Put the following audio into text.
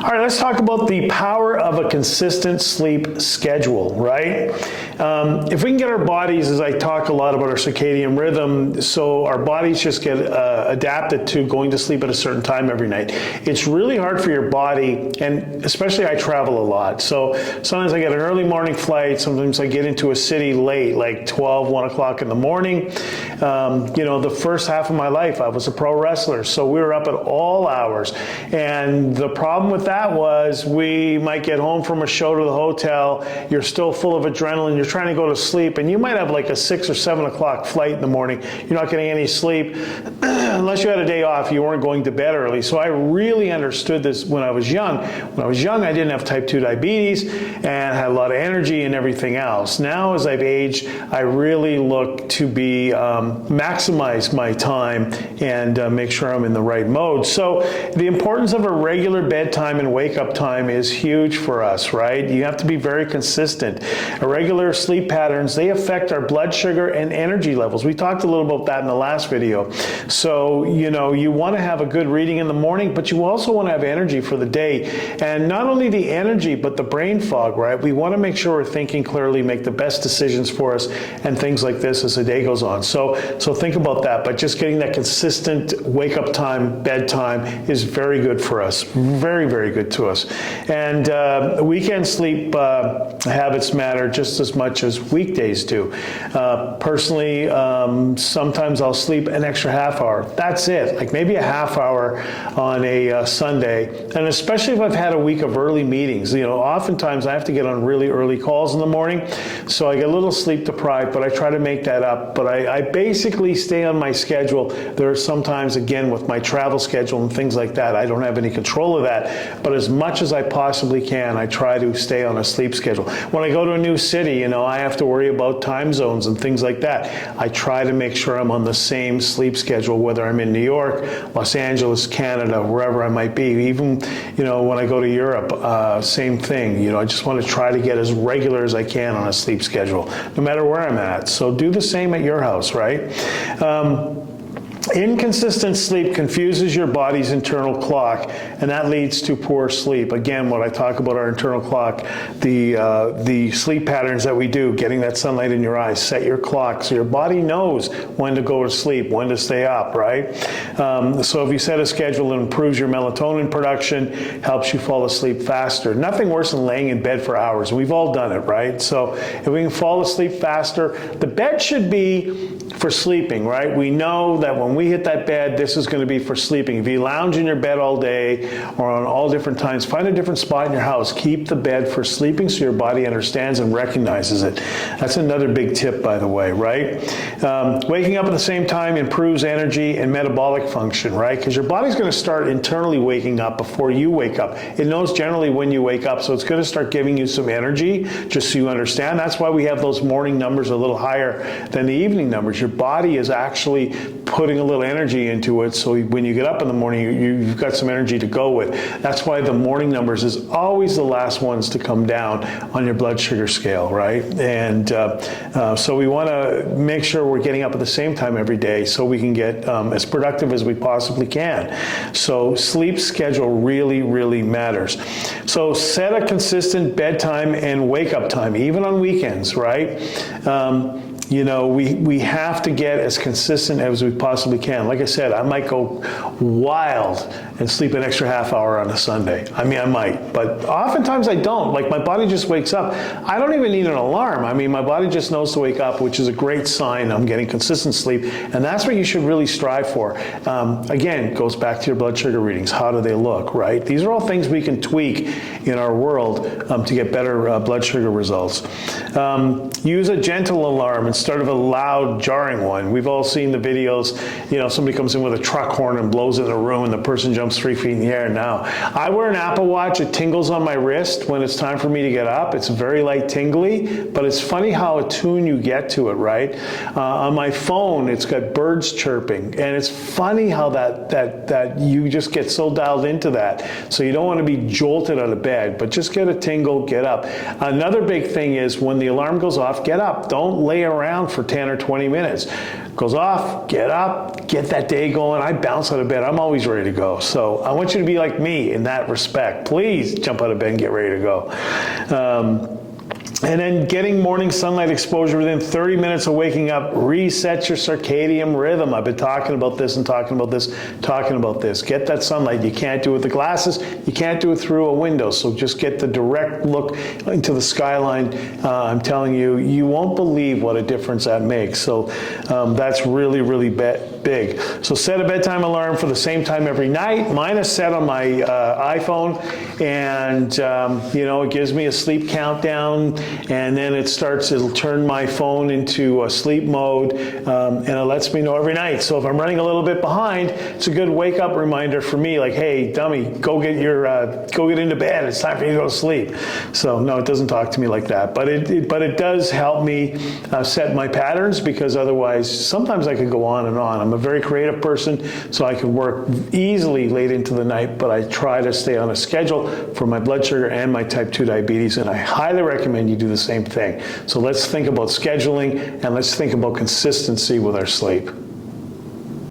All right, let's talk about the power of a consistent sleep schedule, right? If we can get our bodies, as I talk a lot about our circadian rhythm, so our bodies just get adapted to going to sleep at a certain time every night. It's really hard for your body, and especially I travel a lot, so sometimes I get an early morning flight, sometimes I get into a city late, like 12, 1 o'clock in the morning. You know, the first half of my life, I was a pro wrestler, so we were up at all hours, and the problem with that was we might get home from a show to the hotel, you're still full of adrenaline, you're trying to go to sleep, and you might have like a 6 or 7 o'clock flight in the morning. You're not getting any sleep. Unless you had a day off, you weren't going to bed early. So I really understood this when I was young. When I was young, I didn't have type 2 diabetes and had a lot of energy and everything else. Now, as I've aged, I really look to be maximize my time and make sure I'm in the right mode. So the importance of a regular bedtime and wake-up time is huge for us, right? You have to be very consistent. Irregular sleep patterns, they affect our blood sugar and energy levels. We talked a little about that in the last video. So, you know, you want to have a good reading in the morning, but you also want to have energy for the day. And not only the energy, but the brain fog, right? We want to make sure we're thinking clearly, make the best decisions for us, and things like this as the day goes on. So think about that. But just getting that consistent wake-up time, bedtime is very good for us. Very, very good to us. And weekend sleep habits matter just as much as weekdays do. Personally, sometimes I'll sleep an extra half hour. That's it, like maybe a half hour on a Sunday. And especially if I've had a week of early meetings, you know, oftentimes I have to get on really early calls in the morning, so I get a little sleep deprived, but I try to make that up. But I basically stay on my schedule. There are sometimes, again, with my travel schedule and things like that, I don't have any control of that, but as much as I possibly can, I try to stay on a sleep schedule. When I go to a new city, you know, I have to worry about time zones and things like that. I try to make sure I'm on the same sleep schedule, whether I'm in New York, Los Angeles, Canada, wherever I might be. Even, you know, when I go to Europe, same thing. You know, I just want to try to get as regular as I can on a sleep schedule, no matter where I'm at. So do the same at your house, right? Inconsistent sleep confuses your body's internal clock, and that leads to poor sleep. Again, when I talk about our internal clock, the sleep patterns that we do, getting that sunlight in your eyes, set your clock so your body knows when to go to sleep, when to stay up, right? So if you set a schedule that improves your melatonin production, helps you fall asleep faster. Nothing worse than laying in bed for hours. We've all done it, right? So if we can fall asleep faster, the bed should be for sleeping, right? We know that when we hit that bed, this is going to be for sleeping. If you lounge in your bed all day or on all different times, find a different spot in your house. Keep the bed for sleeping so your body understands and recognizes it. That's another big tip, by the way, right? Waking up at the same time improves energy and metabolic function, right? Because your body's going to start internally waking up before you wake up. It knows generally when you wake up, so it's going to start giving you some energy, just so you understand. That's why we have those morning numbers a little higher than the evening numbers. Your body is actually putting a little energy into it, so when you get up in the morning, you've got some energy to go with. That's why the morning numbers is always the last ones to come down on your blood sugar scale, right? And so we want to make sure we're getting up at the same time every day so we can get as productive as we possibly can. So sleep schedule really, really matters. So set a consistent bedtime and wake-up time, even on weekends, right? You know, we have to get as consistent as we possibly can. Like I said, I might go wild and sleep an extra half hour on a Sunday. I mean, I might, but oftentimes I don't. Like, my body just wakes up. I don't even need an alarm. I mean, my body just knows to wake up, which is a great sign I'm getting consistent sleep, and that's what you should really strive for. Again, it goes back to your blood sugar readings. How do they look, right? These are all things we can tweak in our world to get better blood sugar results. Use a gentle alarm instead of a loud, jarring one. We've all seen the videos, you know, somebody comes in with a truck horn and blows in the room and the person jumps 3 feet in the air. Now, I wear an Apple Watch. It tingles on my wrist when it's time for me to get up. It's very light tingly, but it's funny how attuned you get to it, right? On my phone, it's got birds chirping, and it's funny how that you just get so dialed into that. So you don't want to be jolted out of bed, but just get a tingle, get up. Another big thing is when the alarm goes off, get up. Don't lay around around for 10 or 20 minutes. Goes off, get up, get that day going. I bounce out of bed. I'm always ready to go. So I want you to be like me in that respect. Please jump out of bed and get ready to go. And then getting morning sunlight exposure within 30 minutes of waking up resets your circadian rhythm. I've been talking about this and talking about this, talking about this. Get that sunlight. You can't do it with the glasses. You can't do it through a window. So just get the direct look into the skyline. I'm telling you, you won't believe what a difference that makes. So that's really, really big. So set a bedtime alarm for the same time every night. Mine is set on my iPhone, and it gives me a sleep countdown. And then it'll turn my phone into a sleep mode, and it lets me know every night. So if I'm running a little bit behind, it's a good wake up reminder for me, like, hey, dummy, go get into bed. It's time for you to go to sleep. So no, it doesn't talk to me like that, but it does help me set my patterns, because otherwise, sometimes I could go on and on. I'm a very creative person, so I can work easily late into the night, but I try to stay on a schedule for my blood sugar and my type 2 diabetes, and I highly recommend you do the same thing. So let's think about scheduling, and let's think about consistency with our sleep.